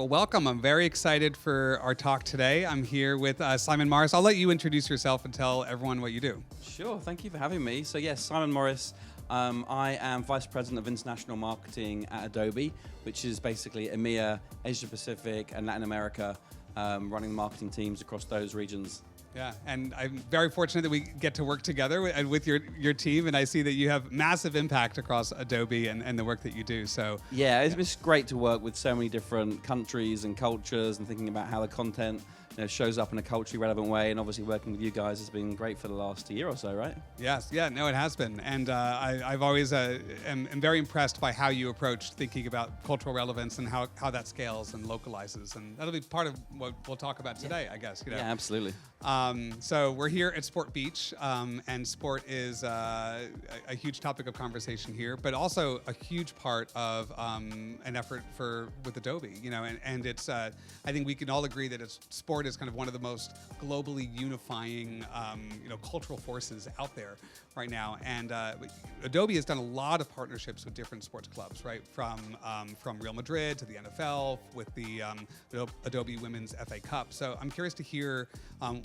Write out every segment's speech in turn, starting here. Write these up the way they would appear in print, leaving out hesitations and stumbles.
Well, welcome. I'm very excited for our talk today. I'm here with Simon Morris. I'll let you introduce yourself and tell everyone what you do. Sure, thank you for having me. So yes, Simon Morris. I am Vice President of International Marketing at Adobe, which is basically EMEA, Asia Pacific, and Latin America, running the marketing teams across those regions. Yeah, and I'm very fortunate that we get to work together with your team, and I see that you have massive impact across Adobe and the work that you do. So yeah, it's great to work with so many different countries and cultures, and thinking about how the content shows up in a culturally relevant way. And obviously working with you guys has been great for the last year or so, right? Yes, yeah, no, it has been, and I've always am very impressed by how you approach thinking about cultural relevance and how that scales and localizes, and that'll be part of what we'll talk about today, I guess. Yeah, absolutely. So we're here at Sport Beach, and sport is a huge topic of conversation here, but also a huge part of an effort with Adobe. And it's I think we can all agree that sport is kind of one of the most globally unifying cultural forces out there right now. And Adobe has done a lot of partnerships with different sports clubs, right? From Real Madrid to the NFL with the Adobe Women's FA Cup. So I'm curious to hear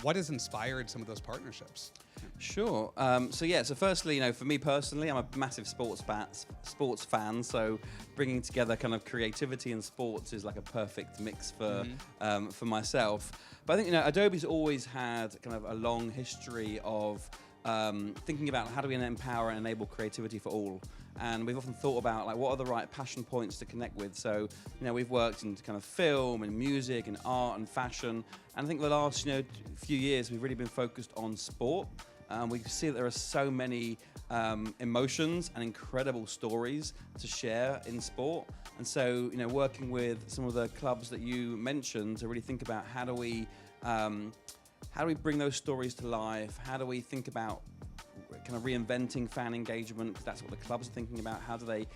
what has inspired some of those partnerships. Sure. So firstly, for me personally, I'm a massive sports fan. So bringing together kind of creativity and sports is like a perfect mix for myself. But I think Adobe's always had kind of a long history of thinking about how do we empower and enable creativity for all. And we've often thought about what are the right passion points to connect with. So we've worked in kind of film and music and art and fashion. And I think the last few years we've really been focused on sport. We see that there are so many emotions and incredible stories to share in sport. And so, working with some of the clubs that you mentioned to really think about how do we bring those stories to life? How do we think about kind of reinventing fan engagement? Because that's what the clubs are thinking about. How do they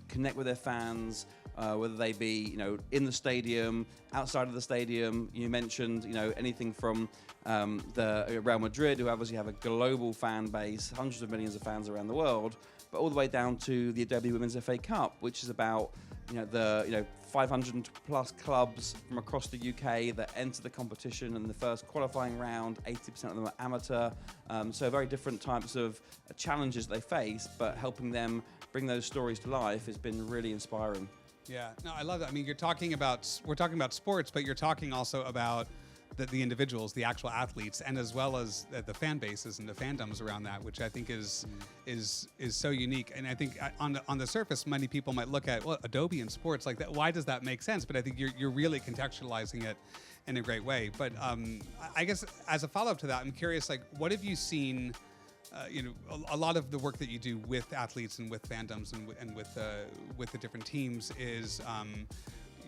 connect with their fans? Whether they be, in the stadium, outside of the stadium. You mentioned, anything from the Real Madrid, who obviously have a global fan base, hundreds of millions of fans around the world, but all the way down to the Adobe Women's FA Cup, which is about, the 500 plus clubs from across the UK that enter the competition in the first qualifying round. 80% of them are amateur. So very different types of challenges they face, but helping them bring those stories to life has been really inspiring. Yeah, no, I love that. I mean, we're talking about sports, but you're talking also about the individuals, the actual athletes, and as well as the fan bases and the fandoms around that, which I think is so unique. And I think on the surface, many people might look at, well, Adobe and sports, like that. Why does that make sense? But I think you're really contextualizing it in a great way. But I guess as a follow-up to that, I'm curious, what have you seen? A lot of the work that you do with athletes and with fandoms and with the different teams is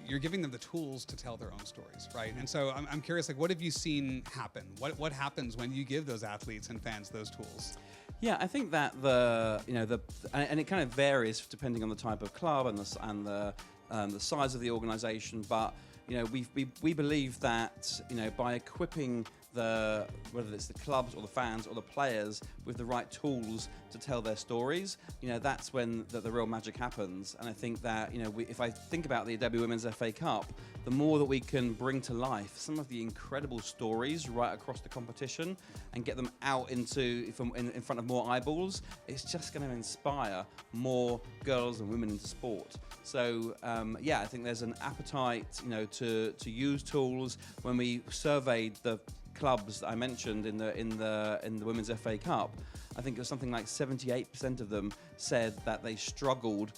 you're giving them the tools to tell their own stories, right? And so I'm curious, what have you seen happen? What happens when you give those athletes and fans those tools? Yeah, I think that and it kind of varies depending on the type of club and the size of the organization. But we believe that by equipping whether it's the clubs or the fans or the players with the right tools to tell their stories, that's when the real magic happens. And I think that if I think about the Adobe Women's FA Cup, the more that we can bring to life some of the incredible stories right across the competition and get them out in front of more eyeballs, it's just going to inspire more girls and women into sport. So I think there's an appetite to use tools. When we surveyed the clubs that I mentioned in the Women's FA Cup, I think it was something like 78% of them said that they struggled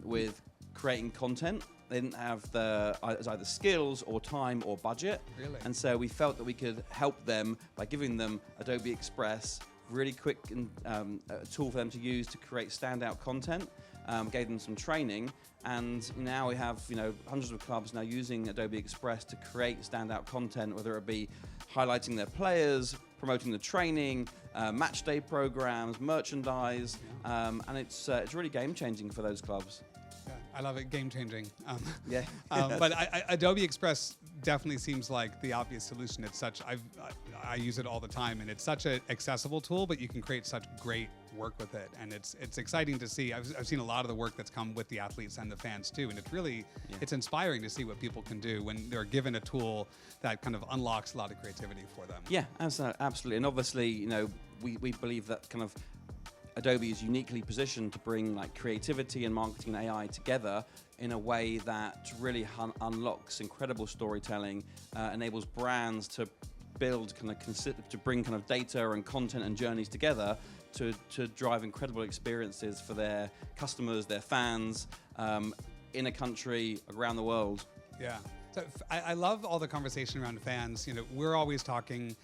with creating content. They didn't have either skills or time or budget. Really? And so we felt that we could help them by giving them Adobe Express, really quick a tool for them to use to create standout content. Gave them some training, and now we have hundreds of clubs now using Adobe Express to create standout content, whether it be highlighting their players, promoting the training, match day programs, merchandise, and it's really game changing for those clubs. Yeah, I love it, game changing. Yeah. But Adobe Express definitely seems like the obvious solution. It's I use it all the time, and it's such an accessible tool, but you can create such great work with it, and it's exciting to see. I've seen a lot of the work that's come with the athletes and the fans too, and it's really it's inspiring to see what people can do when they're given a tool that kind of unlocks a lot of creativity for them. Yeah, absolutely. And obviously, you know, we believe that kind of Adobe is uniquely positioned to bring like creativity and marketing and AI together in a way that really unlocks incredible storytelling, enables brands to build to bring kind of data and content and journeys together to drive incredible experiences for their customers, their fans, in a country, around the world. Yeah. So I love all the conversation around fans. You know, we're always talking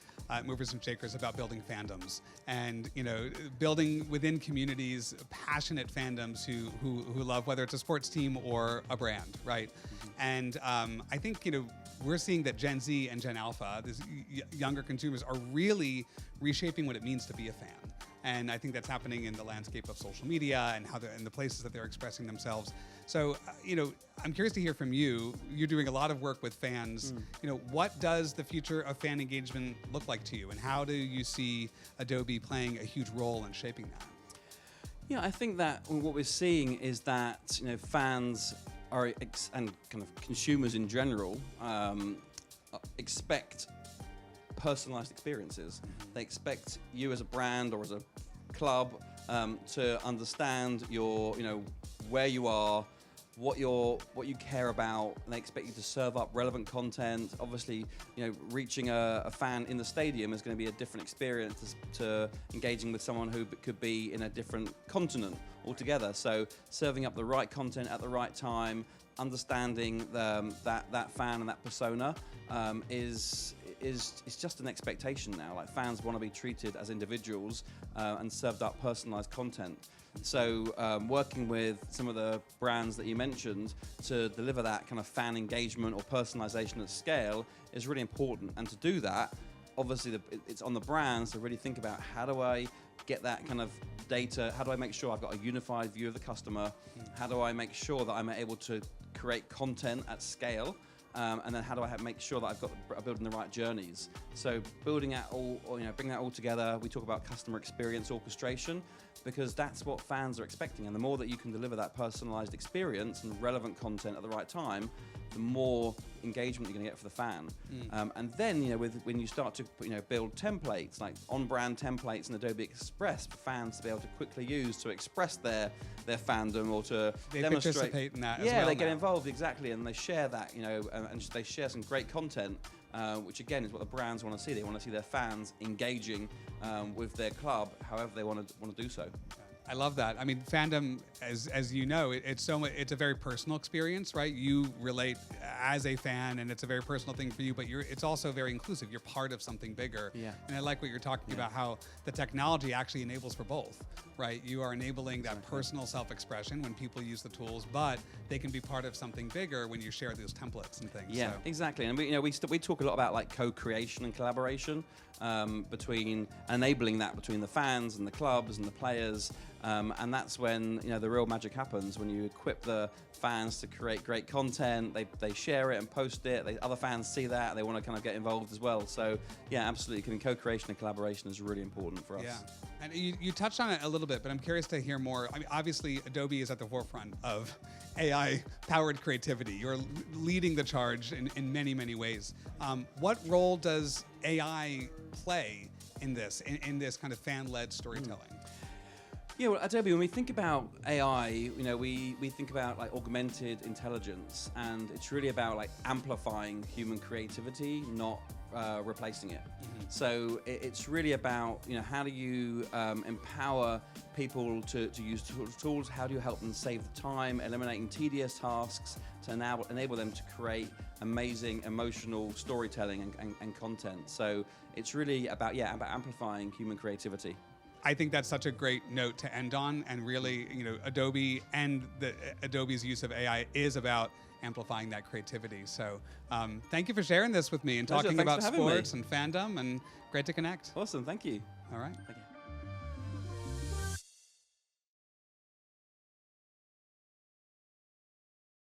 movers and shakers about building fandoms, and you know, building within communities passionate fandoms who love, whether it's a sports team or a brand, right? And I think, you know, we're seeing that Gen Z and Gen Alpha, these younger consumers, are really reshaping what it means to be a fan. And I think that's happening in the landscape of social media and how and the places that they're expressing themselves. So, you know, I'm curious to hear from you. You're doing a lot of work with fans. You know, what does the future of fan engagement look like to you, and how do you see Adobe playing a huge role in shaping that? Yeah, I think that what we're seeing is that, you know, fans are and kind of consumers in general expect personalized experiences. They expect you as a brand or as a club to understand your, you know, where you are, what you care about, and they expect you to serve up relevant content. Obviously, you know, reaching a fan in the stadium is going to be a different experience to engaging with someone who could be in a different continent altogether. So serving up the right content at the right time, understanding that fan and that persona is just an expectation now. Like, fans want to be treated as individuals and served up personalized content. So working with some of the brands that you mentioned to deliver that kind of fan engagement or personalization at scale is really important. And to do that, obviously it's on the brands to really think about, how do I get that kind of data? How do I make sure I've got a unified view of the customer? How do I make sure that I'm able to create content at scale? And then how do I make sure that I'm building the right journeys? So building that all, or, you know, bring that all together. We talk about customer experience orchestration, because that's what fans are expecting. And the more that you can deliver that personalized experience and relevant content at the right time, the more engagement you're going to get for the fan. And then, you know, when you start to, you know, build templates, like on-brand templates in Adobe Express for fans to be able to quickly use to express their fandom or to demonstrate. Participate in that as yeah, well they get now. involved, exactly, and they share that, you know, and they share some great content, which again is what the brands want to see. They want to see their fans engaging with their club, however they want to do so. I love that. I mean, fandom, as you know, it's a very personal experience, right? You relate as a fan, and it's a very personal thing for you. But it's also very inclusive. You're part of something bigger. Yeah. And I like what you're talking about, how the technology actually enables for both, right? You are enabling that personal self-expression when people use the tools, but they can be part of something bigger when you share those templates and things. Yeah, so. Exactly. And we talk a lot about like co-creation and collaboration between enabling that between the fans and the clubs and the players. And that's when, you know, the real magic happens, when you equip the fans to create great content. They share it and post it. Other fans see that, they want to kind of get involved as well. So yeah, absolutely. Co-creation and collaboration is really important for us. Yeah, and you touched on it a little bit, but I'm curious to hear more. I mean, obviously Adobe is at the forefront of AI-powered creativity. You're leading the charge in many, many ways. What role does AI play in this kind of fan-led storytelling? Yeah, well, Adobe, when we think about AI, you know, we think about like augmented intelligence, and it's really about like amplifying human creativity, not replacing it. So it's really about, you know, how do you empower people to use tools? How do you help them save the time, eliminating tedious tasks to enable them to create amazing emotional storytelling and content? So it's really about amplifying human creativity. I think that's such a great note to end on, and really, you know, Adobe and Adobe's use of AI is about amplifying that creativity. So thank you for sharing this with me and Pleasure. talking Thanks about for having me. sports and fandom, and great to connect. Awesome, thank you. All right. Thank you.